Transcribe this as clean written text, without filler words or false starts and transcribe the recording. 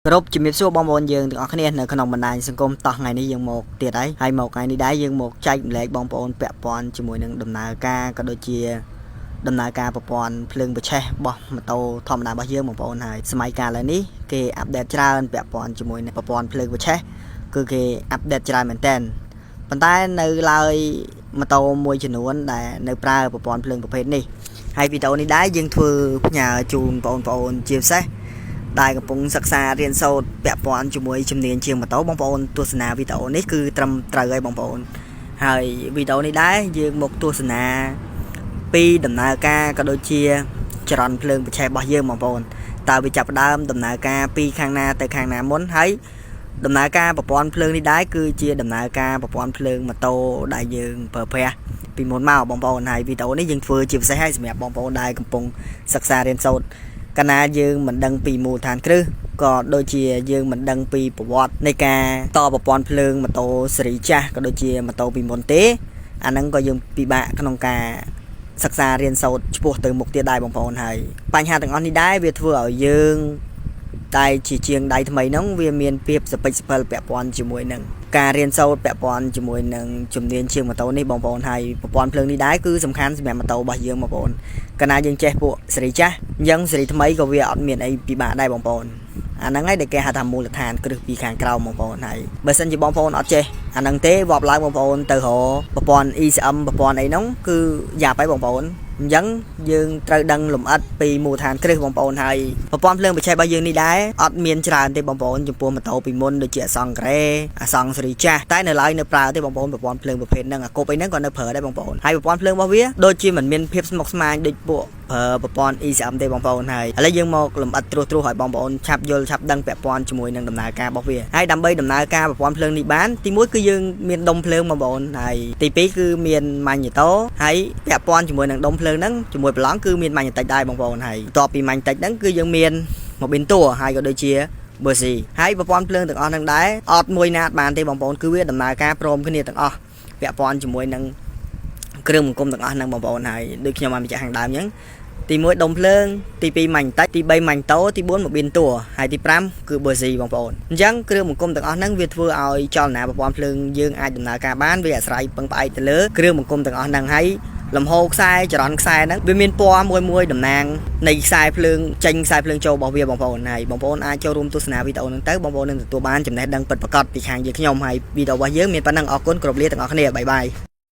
គ្រប់ជំរាបសួរបងប្អូនយើងទាំងអស់គ្នានៅក្នុងបណ្ដាញសង្គមតោះថ្ងៃនេះយើងមកទៀតហើយមកថ្ងៃនេះដែរយើងមកចែកម្លែកបងប្អូនពាក់ព័ន្ធជាមួយនឹងដំណើរការក៏ដូចជាដំណើរការប្រព័ន្ធភ្លើងប្រឆេះរបស់ម៉ូតូធម្មតារបស់យើងបងប្អូនហើយសម័យកាលឥឡូវនេះគេអាប់ដេតច្រើនពាក់ព័ន្ធជាមួយនឹងប្រព័ន្ធភ្លើងប្រឆេះគឺគេអាប់ដេតច្រើនមែនតើប៉ុន្តែនៅឡើយម៉ូតូមួយចំនួនដែលនៅប្រើប្រព័ន្ធភ្លើងប្រភេទនេះហើយវីដេអូនេះដែរយើងធ្វើផ្ញើជូនបងប្អូនជាពិសេសដែលកំពុងសិក្សារៀនសូត្រពាក់ព័ន្ធជាមួយជំនាញជាងម៉ូតូបងប្អូនទស្សនាវីដេអូនេះគឺត្រឹមត្រូវហើយបងប្អូនហើយវីដេអូនេះដែរយើងមកទស្សនាពីដំណើរការក៏ដូចជាចរន្តភ្លើងប្រឆេះរបស់យើងបងប្អូនតើវាចាប់ផ្ដើមដំណើរការពីខាងណាទៅខាងណាមុនហើយដំណើរការប្រព័ន្ធភ្លើងនេះដែរគឺជាដំណើរការប្រព័ន្ធភ្លើងម៉ូតូដែលយើងប្រើប្រាស់ពីមុនមកបងប្អូនហើយវីដេអូនេះយើងធ្វើជាពិសេសឲ្យសម្រាប់បងប្អូនដែលកំពុងសិក្សារៀនសូត្រកាលណាយើងមិនដឹងពីមូលដ្ឋានគ្រឹះក៏ដូចជាយើងមិនដឹងពីប្រវត្តិនៃការតប្រព័ន្ធភ្លើងម៉ូតូស៊េរីចាស់ក៏ដូចជាម៉ូតូពីមុនទេអាហ្នឹងក៏យើងពិបាកក្នុងការសិក្សារៀនសូត្រឆ្ពោះទៅមុខទៀតដែរបងប្អូនហើយបញ្ហាទាំងអស់នេះដែរវាធ្វើឲ្យយើងតែជាជាងដៃថ្មីហ្នឹងវាមានភាពសពេចសពិលពាក់ព័ន្ធជាមួយនឹងការរៀនសូត្រពាក់ព័ន្ធជាមួយនឹងជំនាញជាងម៉ូតូនេះបងប្អូនហើយប្រព័ន្ធភ្លើងនេះដែរគឺសំខាន់សម្រាប់ម៉ូតូរបស់យើងបងប្អូនកាលណាយើងចេះពួកស៊េរីចាស់អញ្ចឹងស៊េរីថ្មីក៏វាអត់មានអីពិបាកដែរបងប្អូនអាហ្នឹងហើយដែលគេហៅថាមូលដ្ឋានគ្រឹះពីខាងក្រោមបងប្អូនហើយបើសិនជាបងប្អូនអត់ចេះអាហ្នឹងទេវាប់ឡើងបងប្អូនទៅរកប្រព័ន្ធ ECM ប្រព័ន្ធអីហ្នឹងគឺយ៉ាប់ហើយបងប្អូនអញ្ចឹងយើងត្រូវដឹងលម្អិតពីមូលដ្ឋានគ្រឹះបងប្អូនហើយប្រព័ន្ធភ្លើងប្រឆេះរបស់យើងនេះដែរអត់មានច្រើនទេបងប្អូនចំពោះម៉ូតូពីមុនដូចជាអសង្ការ៉េអសង្ស៊េរីចាស់តែនៅឡើយនៅប្រើទេបងប្អូនប្រព័ន្ធភ្លើងប្រភេទហ្នឹងអាគប់អីហ្នឹងក៏នៅប្រើដែរបងប្អូនហើយប្រព័ន្ធភ្លើងរបស់វាដូចជាមិនមានភាពស្មុគស្មាញដូចពួកប្រព័ន្ធ ECM ទេបងប្អូនហើយឥឡូវយើងមកលម្អិតត្រួសឲ្យបងប្អូនឆាប់យល់ឆាប់ដឹងពាក់ព័ន្ធជាមួយនឹងដំណើរការរបស់វាហើយដើម្បីដំណើរការប្រព័ន្ធភ្លើងនេះបានទី1គឺយើងមានដុំភ្លើងបងប្អូនហើយទី2គឺមានម៉ាញ៉េតូហើយពាក់ព័ន្ធជាមួយនឹងដុំភ្លើងហ្នឹងជាមួយប្លង់គឺមានម៉ាញ់តិចដែរបងប្អូនហើយបន្ទាប់ពីម៉ាញ់តិចហ្នឹងគឺយើងមានម៉ូប៊ីនតួហើយក៏ដូចជាប៊ឺស៊ីហើយប្រព័ន្ធភ្លើងទាំងអស់ហ្នឹងដែរអត់មួយណាអត់បានទេបងប្អូនគឺវាដំណើរការព្រមគ្នាទាំងអស់ពាក់ព័ន្ធជាមួយនឹងគ្រឿងបង្គុំទាំងអស់ហ្នឹងបងប្អូនហើយដូចខ្ញុំបានបញ្ជាក់ខាងដើមអញ្ចឹងទី1ដុំភ្លើងទី2ម៉ាញ់តិចទី3ម៉ាញ់តូទី4ម៉ូប៊ីនតួហើយទី5គឺប៊ឺស៊ីបងប្អូនអញ្ចឹងគ្រឿងបង្គុំទាំងអស់ហ្នឹងវាធ្វើឲ្យចលនាប្រព័ន្ធភ្លើងយើងអាចដំណើរការបានវាអាស្រ័យពឹងផ្អែកទៅលើគ្រឿងបង្គុំទាំងអស់ហ្នឹងហើយលំហូរខ្សែចរន្តខ្សែហ្នឹងវាមានពណ៌មួយតំណាងនៃខ្សែភ្លើងចេញខ្សែភ្លើងចូលរបស់វាបងប្អូនហើយបងប្អូនអាចចូលរួមទស្សនាវីដេអូហ្នឹងទៅបងប្អូននឹងទទួលបានចំណេះដឹងពិតប្រាកដពីខាងយើងខ្ញុំហើយវីដេអូរបស់យើងមានប៉ុណ្ណឹងអរគុណគ្រប់លាទាំងអស់គ្នាបាយបាយ